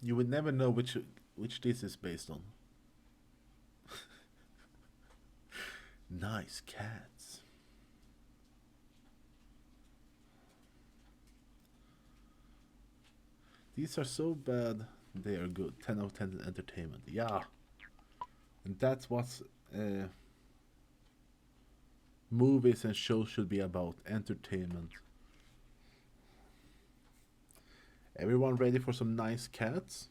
You would never know which this is based on. Nice cats. These are so bad, they are good. 10 out of 10 entertainment. Yeah. And that's what uh, movies and shows should be about. Entertainment. Everyone ready for some nice cats?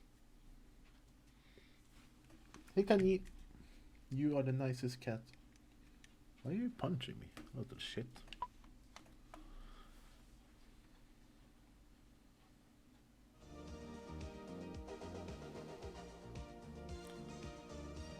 Hey, can you are the nicest cat. Why are you punching me? Little shit.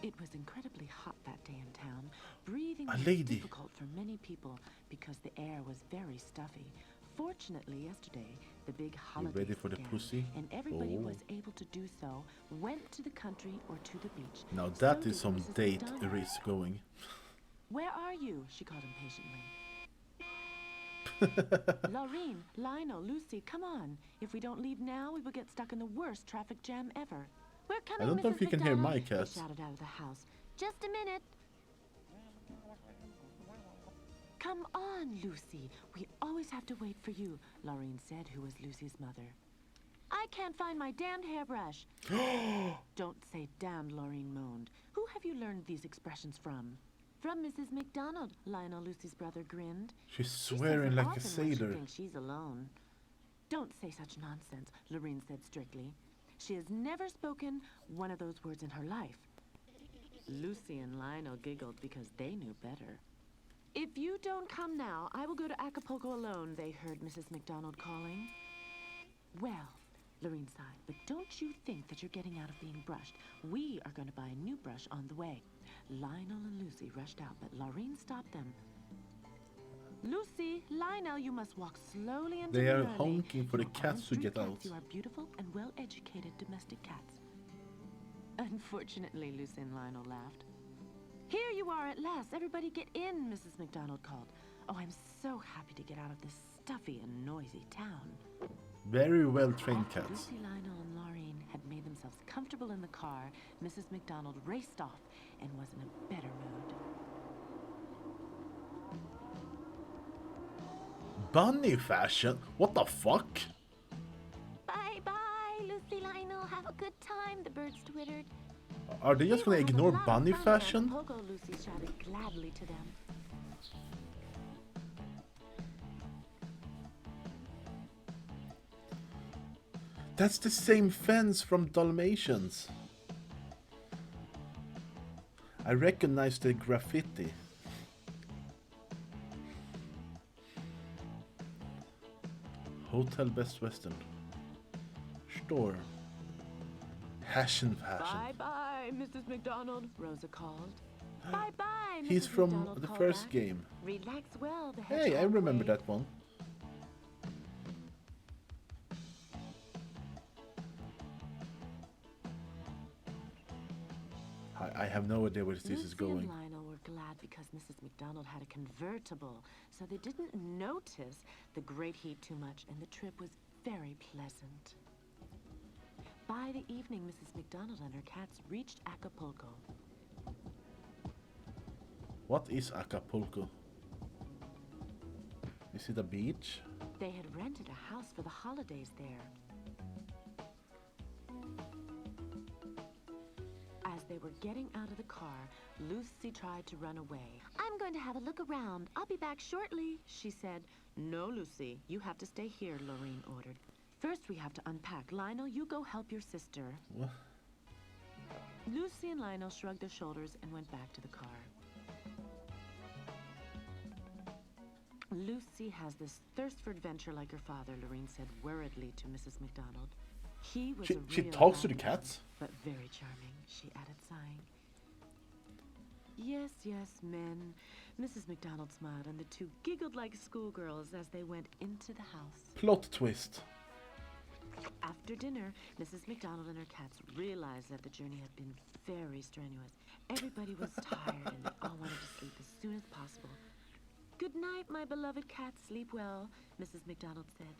It was incredibly hot that day in town. Breathing A was lady. difficult for many people because the air was very stuffy. Fortunately, yesterday, the big holidays ready for the began, pussy? and everybody Oh. was able to do so, went to the country or to the beach. Now So that did is some Mrs. date McDonald. risk going. Where are you? She called impatiently. Laureen, Lionel, Lucy, come on. If we don't leave now, we will get stuck in the worst traffic jam ever. We're coming, I don't know Mrs. if you can hear McDonald, my they cats. shouted out of the house. Just a minute. Come on, Lucy. We always have to wait for you, Laureen said, who was Lucy's mother. I can't find my damned hairbrush. Don't say damned, Laureen moaned. Who have you learned these expressions from? From Mrs. McDonald, Lionel, Lucy's brother, grinned. She's She swearing says it like a often when she sailor. thinks she's alone. Don't say such nonsense, Laureen said strictly. She has never spoken one of those words in her life. Lucy and Lionel giggled because they knew better. If you don't come now, I will go to Acapulco alone, they heard Mrs. McDonald calling. Well, Lorene sighed, but don't you think that you're getting out of being brushed. We are going to buy a new brush on the way. Lionel and Lucy rushed out, but Lorene stopped them. Lucy, Lionel, you must walk slowly and They are demurely. honking for the You cats aren't to street get cats, out. You are beautiful and well-educated domestic cats. Unfortunately, Lucy and Lionel laughed. Here you are at last. Everybody get in, Mrs. McDonald called. Oh, I'm so happy to get out of this stuffy and noisy town. Very well trained After cats. Lucy, Lionel, and Laureen had made themselves comfortable in the car, Mrs. McDonald raced off and was in a better mood. Bunny fashion? What the fuck? Bye-bye, Lucy, Lionel. Have a good time, the birds twittered. Are they just gonna We will have a ignore lot of bunny fun in fashion? Acapulco, Lucy shouted gladly to them. That's the same fence from Dalmatians. I recognize the graffiti. Hotel Best Western. Store. Fashion. Bye-bye, Mrs. McDonald, Rosa called. Bye-bye, Mrs. He's from McDonald the called first back. game. Relax well, the Hey, I hedgehog remember waved. that one. I have no idea where this Lucy is going. and Lionel were glad because Mrs. McDonald had a convertible, so they didn't notice the great heat too much, and the trip was very pleasant. By the evening, Mrs. McDonald and her cats reached Acapulco. What is Acapulco? Is it a beach? They had rented a house for the holidays there. As they were getting out of the car, Lucy tried to run away. I'm going to have a look around. I'll be back shortly. She said, "No, Lucy, you have to stay here," Lorene ordered. "First, we have to unpack. Lionel, you go help your sister." What? Lucy and Lionel shrugged their shoulders and went back to the car. Lucy has this thirst for adventure like her father, Lorene said worriedly to Mrs. McDonald. He was a She real talks to the loud cats? man, but very charming, she added, sighing. Yes, yes, men. Mrs. McDonald smiled, and the two giggled like schoolgirls as they went into the house. Plot twist. After dinner, Mrs. McDonald and her cats realized that the journey had been very strenuous. Everybody was tired, and they all wanted to sleep as soon as possible. "Good night, my beloved cats. Sleep well," Mrs. McDonald said.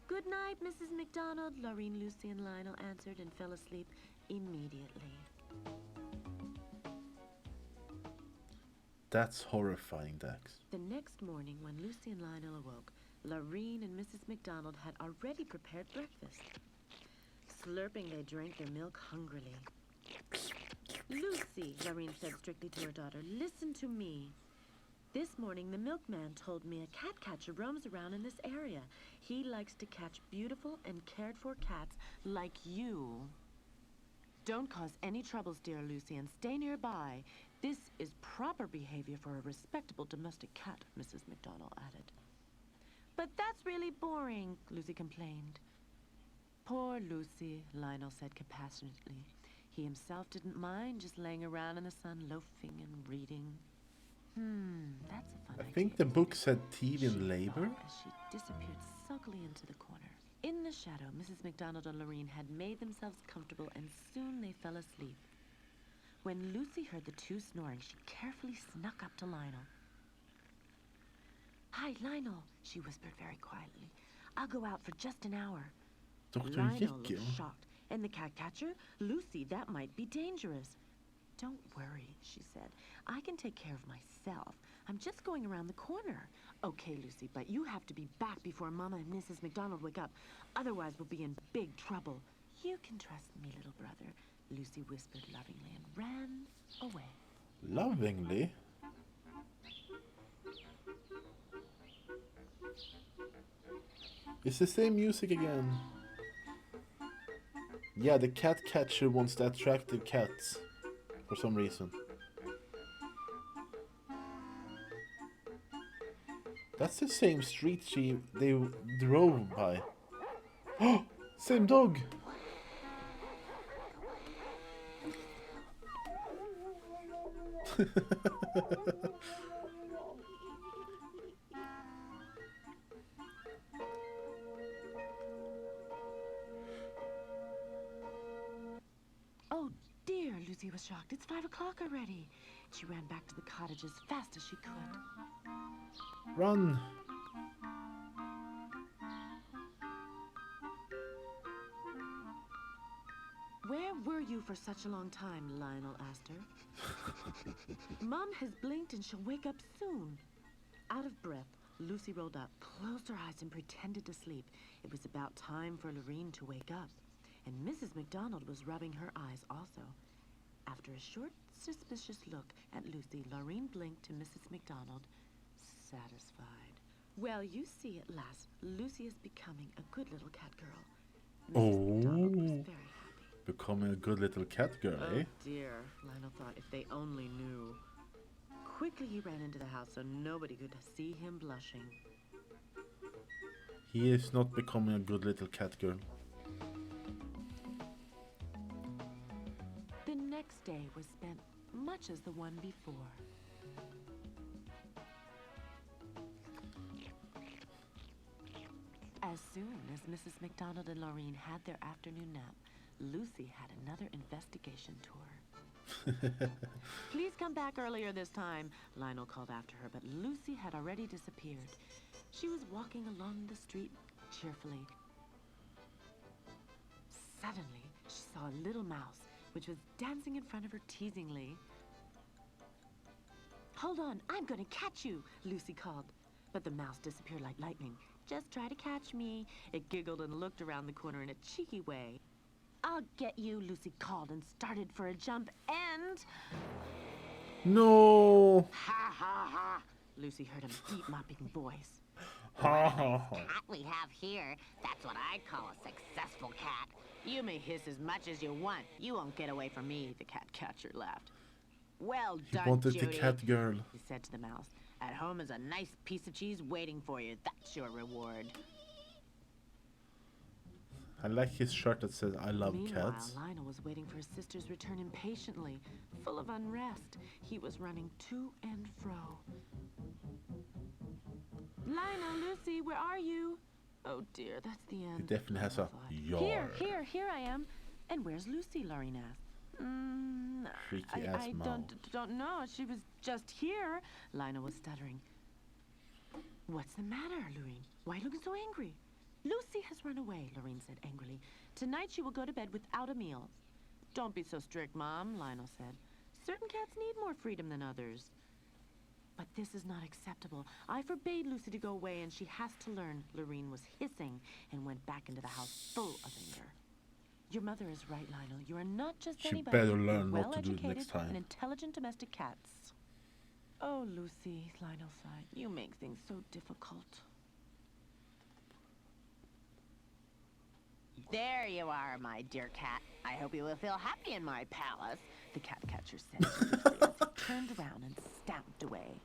Good night, Mrs. McDonald, Lorene, Lucy, and Lionel answered and fell asleep immediately. That's horrifying, Dax. The next morning, when Lucy and Lionel awoke, Lorene and Mrs. McDonald had already prepared breakfast. Slurping, they drank their milk hungrily. Lucy, Lorene said strictly to her daughter, listen to me. This morning, the milkman told me a cat catcher roams around in this area. He likes to catch beautiful and cared-for cats like you. Don't cause any troubles, dear Lucy, and stay nearby. This is proper behavior for a respectable domestic cat, Mrs. McDonald added. But that's really boring, Lucy complained. Poor Lucy, Lionel said compassionately. He himself didn't mind just laying around in the sun, loafing and reading. That's a fun idea. I think the book said TV and She labor. thought as she disappeared sulkily into the corner. In the shadow, Mrs. McDonald and Lorene had made themselves comfortable, and soon they fell asleep. When Lucy heard the two snoring, she carefully snuck up to Lionel. Hi, Lionel, she whispered very quietly. I'll go out for just an hour. Dr. Lionel Jekyll. looked shocked. And the cat catcher? Lucy, that might be dangerous. Don't worry, she said. I can take care of myself. I'm just going around the corner. Okay, Lucy, but you have to be back before Mama and Mrs. McDonald wake up. Otherwise, we'll be in big trouble. You can trust me, little brother, Lucy whispered lovingly and ran away. Lovingly? It's the same music again. Yeah, the cat catcher wants the attractive cats. For some reason. That's the same street they drove by. Oh, same dog. Oh dear, Lucy was shocked. It's 5 o'clock already. She ran back to the cottage as fast as she could. Run. Where were you for such a long time? Lionel asked her. Mom has blinked and she'll wake up soon. Out of breath, Lucy rolled up, closed her eyes, and pretended to sleep. It was about time for Lorene to wake up, and Mrs. McDonald was rubbing her eyes also. After a short, suspicious look at Lucy, Lorene blinked to Mrs. McDonald, satisfied. Well, you see at last, Lucy is becoming a good little cat girl. Mrs. McDonald was very happy. Becoming a good little cat girl, Oh eh? dear, Lionel thought, if they only knew. Quickly he ran into the house so nobody could see him blushing. He is not becoming a good little cat girl. The next day was spent much as the one before. As soon as Mrs. McDonald and Lorene had their afternoon nap, Lucy had another investigation tour. Please come back earlier this time, Lionel called after her, but Lucy had already disappeared. She was walking along the street cheerfully. Suddenly, she saw a little mouse, which was dancing in front of her teasingly. Hold on, I'm gonna catch you, Lucy called. But the mouse disappeared like lightning. Just try to catch me. It giggled and looked around the corner in a cheeky way. I'll get you, Lucy called and started for a jump, and... No! Ha ha ha! Lucy heard a deep mopping voice. Ha ha ha. Cat we have here, that's what I call a successful cat. You may hiss as much as you want. You won't get away from me, the cat catcher laughed. Well He done, wanted Judy, the cat girl. he said to the mouse. At home is a nice piece of cheese waiting for you. That's your reward. I like his shirt that says I love Meanwhile, cats. Lionel was waiting for his sister's return impatiently, full of unrest. He was running to and fro. Lionel, Lucy, where are you? Oh dear, that's the end. He definitely has a Here, yar. here I am. And where's Lucy? Lorene asked. Freaky ass I mouse. don't know. She was just here. Lionel was stuttering. What's the matter, Lorene? Why are you looking so angry? Lucy has run away, Lorene said angrily. Tonight she will go to bed without a meal. Don't be so strict, Mom, Lionel said. Certain cats need more freedom than others. But this is not acceptable. I forbade Lucy to go away, and she has to learn. Lorene was hissing and went back into the house full of anger. Your mother is right, Lionel. You are not just She anybody. better You're learn what to do well-educated next time. and intelligent domestic cats. Oh, Lucy, Lionel sighed. You make things so difficult. There you are, my dear cat. I hope you will feel happy in my palace. The cat catcher said as he turned around and stamped away.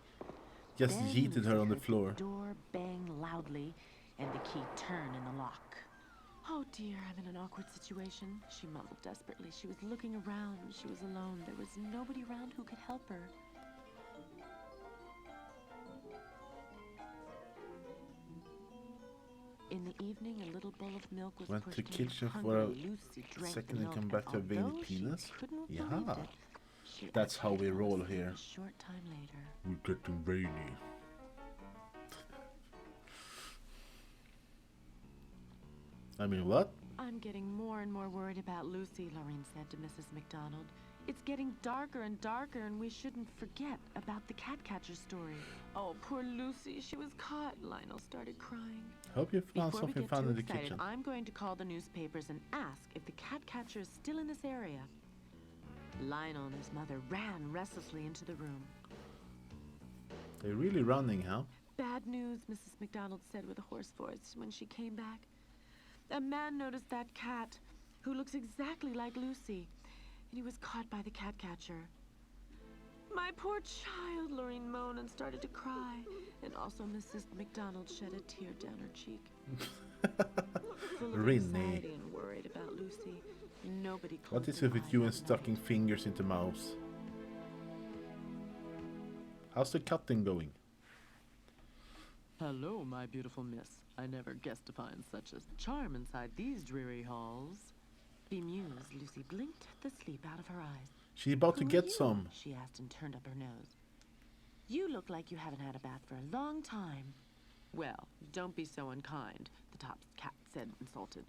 Just Then yeeted her Lucy on the heard floor. The door bang loudly and the key turn in the lock. Oh dear, I'm in an awkward situation, she mumbled desperately. She was looking around. She was alone. There was nobody around who could help her. In the evening, a little bowl of milk was Went pushed to in. kitchen for Hungry a Lucy drank second the and milk, come back to a veiny although she penis. couldn't have Yeah. believed it, she That's how we actually roll fell asleep here. A short time later. We're getting veiny. I mean, what? I'm getting more and more worried about Lucy, Lorene said to Mrs. McDonald. It's getting darker and darker, and we shouldn't forget about the cat catcher story. Oh, poor Lucy, she was caught. Lionel started crying. Hope you found Before we something get fun too in the excited, kitchen. I'm going to call the newspapers and ask if the cat catcher is still in this area. Lionel and his mother ran restlessly into the room. They're really running, huh? Bad news, Mrs. McDonald said with a hoarse voice when she came back. A man noticed that cat, who looks exactly like Lucy, and he was caught by the cat catcher. My poor child, Lorene moaned and started to cry. And also Mrs. McDonald shed a tear down her cheek. Full of Renee. anxiety and worried about Lucy. Nobody closed What is their it with eyes you and that stucking night. fingers into mouse? How's the cutting going? Hello, my beautiful miss. I never guessed to find such a charm inside these dreary halls. Bemused, Lucy blinked the sleep out of her eyes. She's about to Who are get you? some. She asked and turned up her nose. You look like you haven't had a bath for a long time. Well, don't be so unkind, the top cat said, insulted.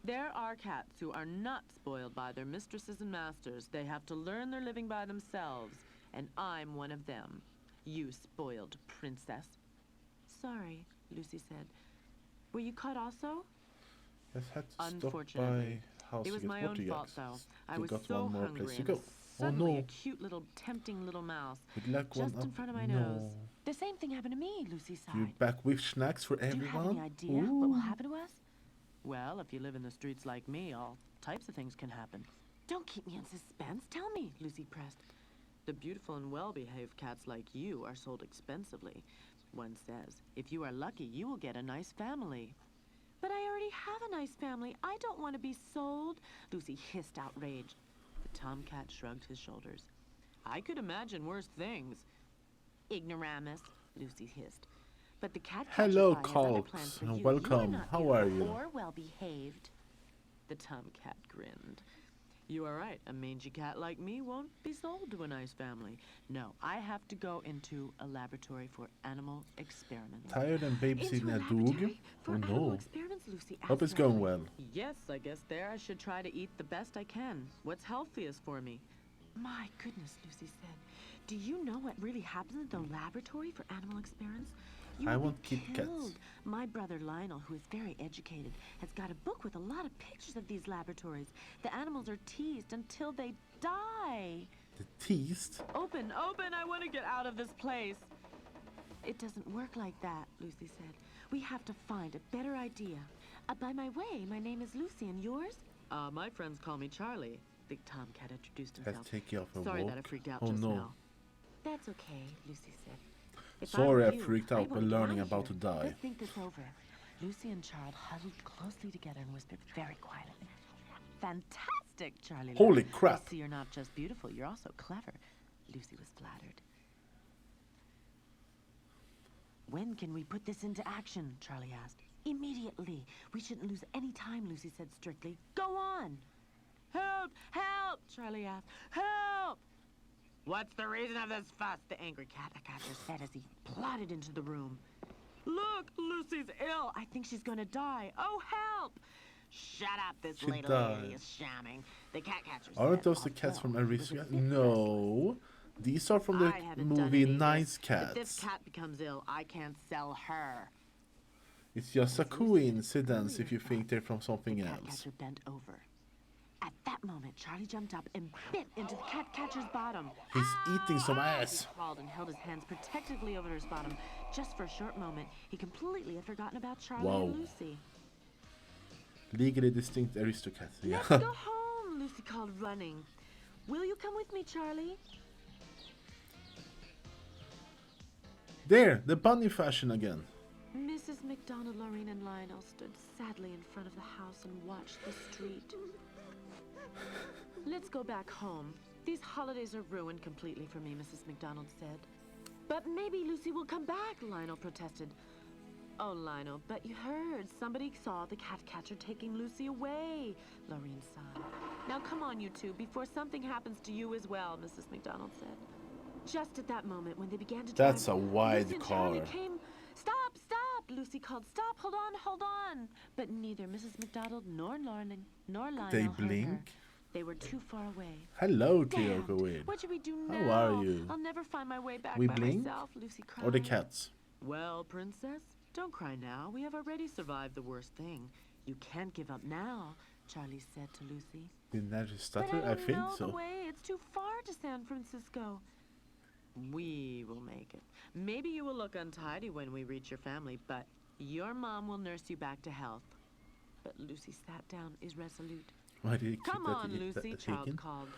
There are cats who are not spoiled by their mistresses and masters. They have to learn their living by themselves, and I'm one of them. You spoiled princess. Sorry, Lucy said. Were you caught also? Just had to stop by Unfortunately. house It to was get my water own fault, jugs. though. I Still was got so one more hungry place to and go. suddenly no. a cute little tempting little mouse Would you like just one in up? front of my No. nose. The same thing happened to me, Lucy You sighed. back with snacks for Do you have everyone? any idea what will Ooh. happen to us? Well, if you live in the streets like me, all types of things can happen. Don't keep me in suspense. Tell me, Lucy pressed. The beautiful and well-behaved cats like you are sold expensively. One says, if you are lucky, you will get a nice family. But I already have a nice family. I don't want to be sold, Lucy hissed, outraged. The tomcat shrugged his shoulders. I could imagine worse things. Ignoramus, Lucy hissed. But the cat Hello, catcher pie has other plans Colt. for you. You are Welcome. not How are beautiful you? or well-behaved. The tomcat grinned. You are right. A mangy cat like me won't be sold to a nice family. No, I have to go into a laboratory for animal experiments. Tired and babysitting Into a a dog? laboratory for Oh animal no. experiments, Lucy Hope it's asked going softly. well. Yes, I guess there I should try to eat the best I can. What's healthiest for me? My goodness, Lucy said. Do you know what really happens at the laboratory for animal experiments? You I will want be Kit Kats. killed. My brother Lionel, who is very educated, has got a book with a lot of pictures of these laboratories. The animals are teased until they die. The teased? Open, open, I want to get out of this place. It doesn't work like that, Lucy said. We have to find a better idea. By my way, my name is Lucy, and yours? My friends call me Charlie. Big Tomcat introduced Has himself. to take you off a Sorry walk. that I freaked out Oh just no. now. That's okay, Lucy said. If Sorry were I you, freaked I out by won't get learning out of about here. to die. Let's think this over. Lucy and Charles huddled closely together and whispered very quietly. Fantastic, Charlie laughed. Holy crap. I see you're not just beautiful, you're also clever. Lucy was flattered. When can we put this into action? Charlie asked. Immediately. We shouldn't lose any time, Lucy said strictly. Go on. Help! Help! Charlie asked. Help! What's the reason of this fuss? The angry cat catcher said as he plodded into the room. Look, Lucy's ill. I think she's gonna die. Oh, help! Shut up, this She little died. lady is shamming. The cat catcher Aren't said, those the cats from although it was a Aristocrat? bit No. These are from the I haven't done movie any of Nice this. If this Cats. cat becomes ill, I can't sell her. It's just a coincidence if you think they're from something The cat else. catcher bent over. At that moment, Charlie jumped up and bit into the cat catcher's bottom. He's eating some ass. He crawled and held his hands protectively over his bottom. Just for a short moment, he completely had forgotten about Charlie Wow. and Lucy. Legally distinct aristocrats. Yeah. Let's go home, Lucy called, running. Will you come with me, Charlie? There, the bunny fashion again. Mrs. McDonald, Lorraine, and Lionel stood sadly in front of the house and watched the street. Let's go back home. These holidays are ruined completely for me, Mrs. McDonald said. But maybe Lucy will come back, Lionel protested. Oh, Lionel, but you heard. Somebody saw the cat catcher taking Lucy away, Lorraine sighed. Now come on, you two, before something happens to you as well, Mrs. McDonald said. Just at that moment, when they began to drive, That's a wide Lucy and Charlie car. came. Stop, stop! Lucy called. Stop! Hold on, hold on! But neither Mrs. McDonald nor Lionel They heard her. blink? They were too far away. Hello, Damn! Kyoko Weird. What should we do How now? are you? I'll never find my way back We by blink? myself, Lucy cried. Or the cats. Well, princess, don't cry now. We have already survived the worst thing. You can't give up now, Charlie said to Lucy. Did that But stutter? I I don't think know the so. way. It's too far to San Francisco. We will make it. Maybe you will look untidy when we reach your family, but your mom will nurse you back to health. But Lucy sat down, irresolute. Why did he keep Come that, on, Lucy, that Charles taken? called.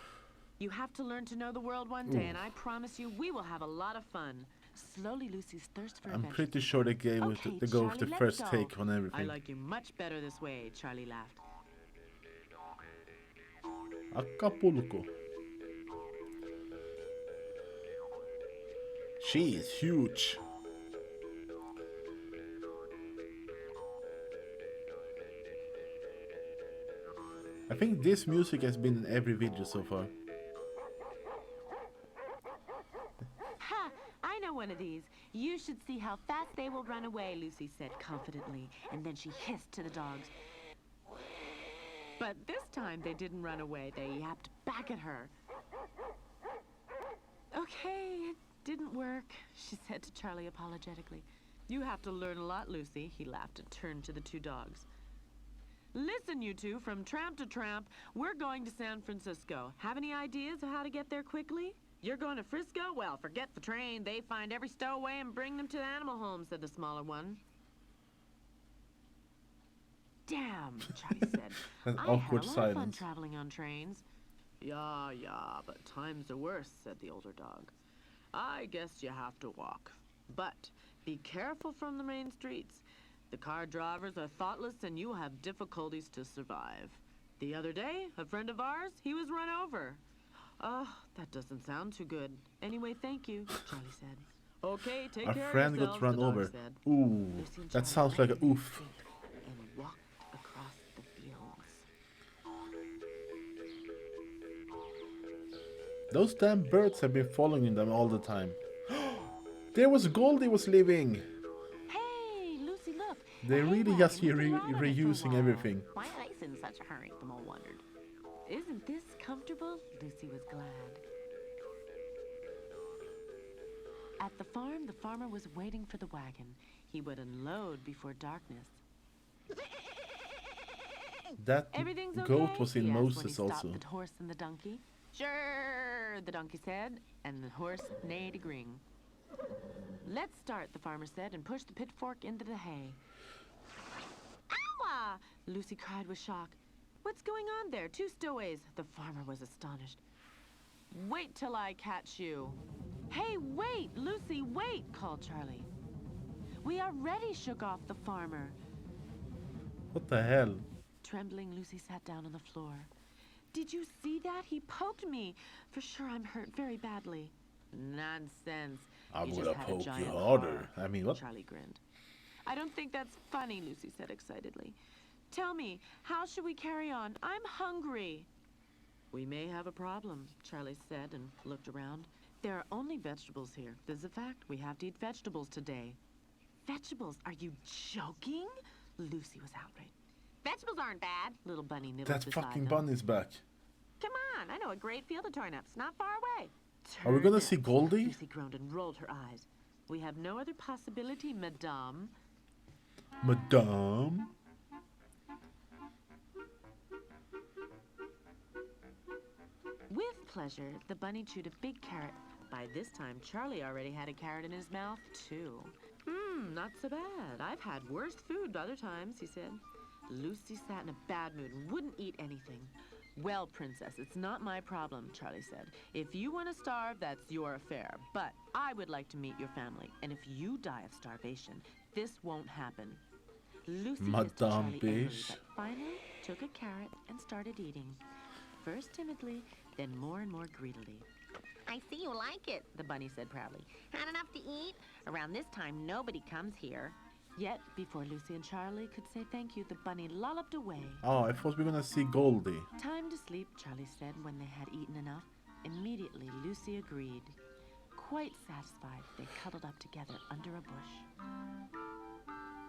You have to learn to know the world one day, and I promise you we will have a lot of fun. Slowly, Lucy's thirst for I'm adventure. pretty sure they gave with Okay, the go with Charlie, the let's first go. take on I everything. like you much better this way, Charlie laughed. Acapulco. She is huge. I think this music has been in every video so far. Ha! I know one of these. You should see how fast they will run away, Lucy said confidently, and then she hissed to the dogs. But this time they didn't run away. They yapped back at her. Okay, it didn't work, she said to Charlie apologetically. You have to learn a lot, Lucy, he laughed and turned to the two dogs. Listen, you two, from tramp to tramp, we're going to San Francisco. Have any ideas of how to get there quickly? You're going to Frisco? Well, forget the train. They find every stowaway and bring them to the animal home, said the smaller one. Damn, Charlie said. An I awkward had a lot of fun silence. traveling on trains. Yeah, but times are worse, said the older dog. I guess you have to walk. But be careful from the main streets. The car drivers are thoughtless and you will have difficulties to survive. The other day, a friend of ours, he was run over. Oh, that doesn't sound too good. Anyway, thank you, Charlie said. Okay, take Our care friend of got yourselves, run the dog over. said. Ooh, Lucy and that Charlie sounds like a landed in the oof. street and walked across the fields. Those damn birds have been following them all the time. There was Goldie was leaving. Hey, Lucy, look. They're a hay really wagon. just We've been riding it for a reusing while. everything. Why are they in such a hurry? The mole wondered. Isn't this comfortable? Lucy was glad. At the farm, the farmer was waiting for the wagon. He would unload before darkness. That Everything's okay? goat was in he asked when he Moses stopped also. the horse and the donkey. Sure, the donkey said, and the horse neighed agreeing. Let's start, the farmer said, and pushed the pitchfork into the hay. Ow! Lucy cried with shock. What's going on there? Two stowaways. The farmer was astonished. Wait till I catch you. Hey, wait, Lucy, wait, called Charlie. We already shook off the farmer. What the hell? Trembling, Lucy sat down on the floor. Did you see that? He poked me. For sure I'm hurt very badly. Nonsense. I'm You gonna just had a poke you giant harder. car. I mean, what? Charlie grinned. I don't think that's funny, Lucy said excitedly. Tell me, how should we carry on? I'm hungry. We may have a problem, Charlie said and looked around. There are only vegetables here. This is a fact. We have to eat vegetables today. vegetables. Are you joking? Lucy was outraged. Vegetables aren't bad. Little bunny nibbled That beside fucking them. bunny's back. Come on, I know a great field of turnips, not far away. Are we gonna Turnips. see Goldie? Lucy groaned and rolled her eyes. We have no other possibility, madame. Madame? With pleasure, the bunny chewed a big carrot. By this time, Charlie already had a carrot in his mouth, too. Not so bad. I've had worse food other times, he said. Lucy sat in a bad mood and wouldn't eat anything. Well, princess, it's not my problem, Charlie said. If you want to starve, that's your affair. But I would like to meet your family. And if you die of starvation, this won't happen. Lucy kissed Madame Charlie angrily, Biche. but finally took a carrot and started eating. First timidly, then more and more greedily. I see you like it, the bunny said proudly. Had enough to eat? Around this time, nobody comes here. Yet, before Lucy and Charlie could say thank you, the bunny lolloped away. Oh, I thought we were gonna see Goldie. Time to sleep, Charlie said when they had eaten enough. Immediately, Lucy agreed. Quite satisfied, they cuddled up together under a bush.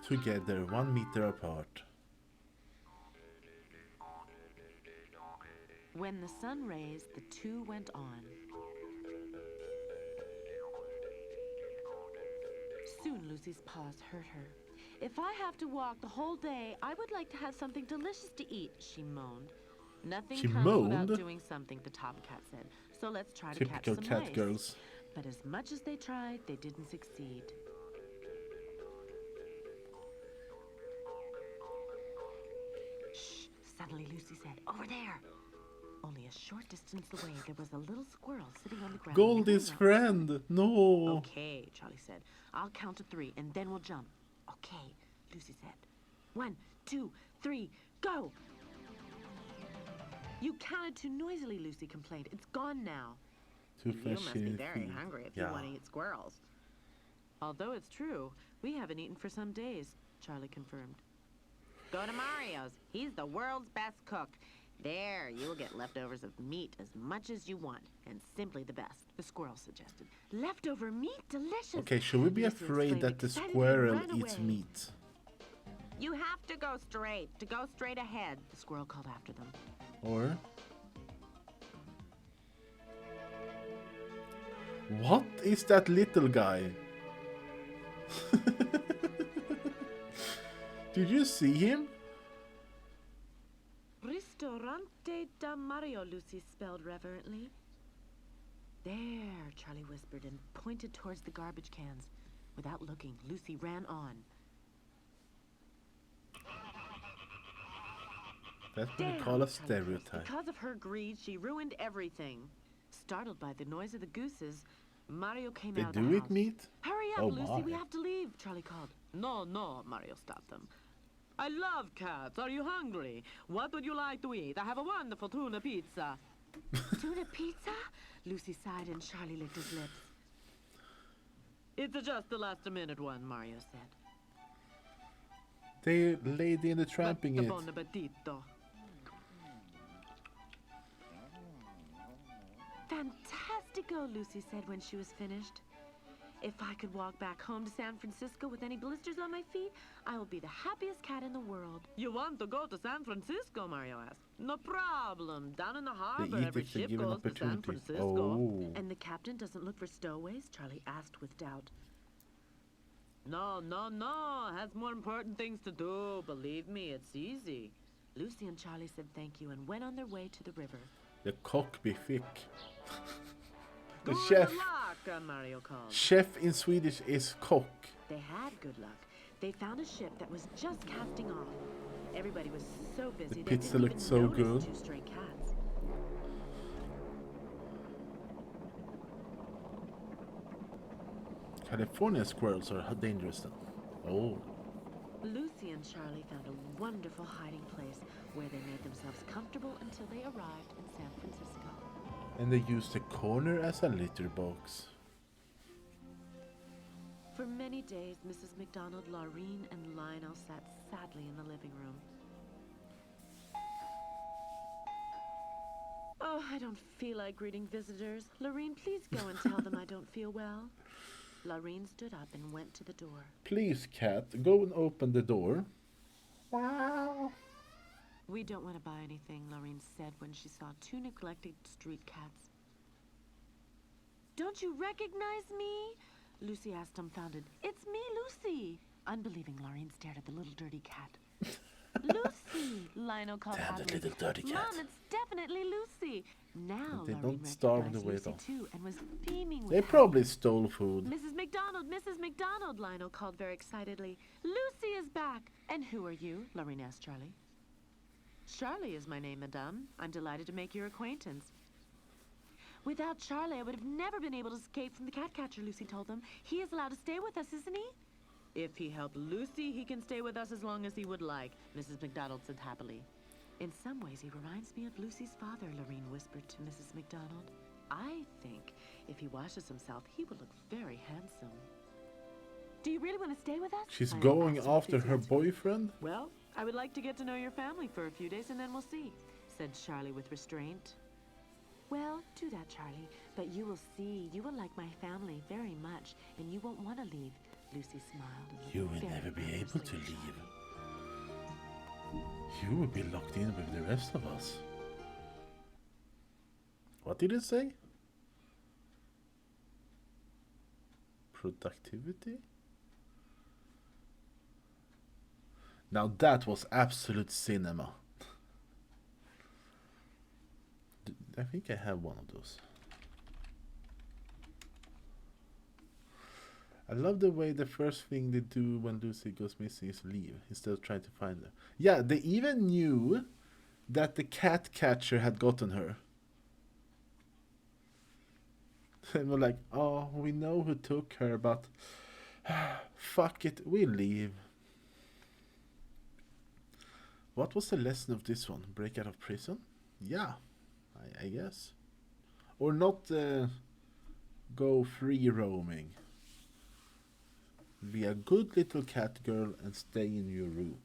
Together, 1 meter apart. When the sun raised, the two went on. Soon Lucy's paws hurt her. If I have to walk the whole day, I would like to have something delicious to eat, she moaned. Nothing She comes moaned? without doing something, the top cat said. So let's try to Typical catch some cat mice. girls. But as much as they tried, they didn't succeed. Shh, suddenly Lucy said, over there. Only a short distance away, there was a little squirrel sitting on the ground. Goldie's near enough. friend! No! Okay, Charlie said. I'll count to 3, and then we'll jump. Okay, Lucy said. 1, 2, 3, go! You counted too noisily, Lucy complained. It's gone now. Too You must be fascinating. very hungry if you want to eat squirrels. Although it's true, we haven't eaten for some days, Charlie confirmed. Go to Mario's. He's the world's best cook. There, you'll get leftovers of meat as much as you want, and simply the best. The squirrel suggested. Leftover meat, delicious. Okay, should we be Lucy afraid exclaimed that the excitedly and squirrel ran eats away. meat? You have to go straight ahead. The squirrel called after them. Or... What is that little guy? Did you see him? Ristorante da Mario, Lucy spelled reverently. There, Charlie whispered and pointed towards the garbage cans. Without looking, Lucy ran on. That's what we Damn, call a Charlie cursed. stereotype. Because of her greed, she ruined everything. Startled by the noise of the gooses, Mario came They out of the do house. eat meat? Hurry up, Oh, Lucy, we my. have to leave, Charlie called. No, no, Mario stopped them. I love cats. Are you hungry? What would you like to eat? I have a wonderful tuna pizza. Tuna pizza? Lucy sighed and Charlie licked his lips. It's just the last-minute one, Mario said. The lady in the tramping But it. buon appetito. Fantastico, Lucy said when she was finished. If I could walk back home to San Francisco with any blisters on my feet, I will be the happiest cat in the world. You want to go to San Francisco, Mario asked. No problem. Down in the harbor, eat every if they ship give an goes to San opportunity. Francisco. Oh. And the captain doesn't look for stowaways? Charlie asked with doubt. No, no, no. Has more important things to do. Believe me, it's easy. Lucy and Charlie said thank you and went on their way to the river. The cock be thick. The Good chef. luck, Mario called. Chef in Swedish is kock. They had good luck. They found a ship that was just casting off. Everybody was so busy they pizza didn't looked even so notice good. 2 stray cats. California squirrels are dangerous then. Oh. Lucy and Charlie found a wonderful hiding place where they made themselves comfortable until they arrived in San Francisco. And they used the corner as a litter box. For many days, Mrs. McDonald, Laureen, and Lionel sat sadly in the living room. Oh, I don't feel like greeting visitors. Laureen, please go and tell them I don't feel well. Lorraine stood up and went to the door. Please, cat, go and open the door. Wow. We don't want to buy anything, Lorraine said when she saw two neglected street cats. Don't you recognize me? Lucy asked dumbfounded. It's me, Lucy. Unbelieving, Lorraine stared at the little dirty cat. Lucy, Lionel called Damn that happily. little dirty cat. Mom, it's definitely Lucy. Now They Lorraine don't starve in the recognized way, Lucy though. too and was beaming with They happiness. probably stole food. Mrs. McDonald, Lionel called very excitedly. Lucy is back. And who are you? Lorraine asked Charlie. Charlie is my name, madame. I'm delighted to make your acquaintance. Without Charlie, I would have never been able to escape from the cat catcher, Lucy told them. He is allowed to stay with us, isn't he? If he helped Lucy, he can stay with us as long as he would like, Mrs. McDonald said happily. In some ways, he reminds me of Lucy's father, Lorraine whispered to Mrs. McDonald. I think if he washes himself, he will look very handsome. Do you really want to stay with us? She's Lionel going asked with after her enthusiasm. boyfriend? Well, I would like to get to know your family for a few days and then we'll see, said Charlie with restraint. Well, do that, Charlie. But you will see, you will like my family very much, and you won't want to leave. Lucy smiled. And You looked will very never be able earnestly to at leave. Charlie. You will be locked in with the rest of us. What did it say? Productivity? Now that was absolute cinema. I think I have one of those. I love the way the first thing they do when Lucy goes missing is leave instead of trying to find her. Yeah, they even knew that the cat catcher had gotten her. And we're like, oh, we know who took her, but fuck it, we leave. What was the lesson of this one? Break out of prison? Yeah, I guess. Or not go free roaming. Be a good little cat girl and stay in your room.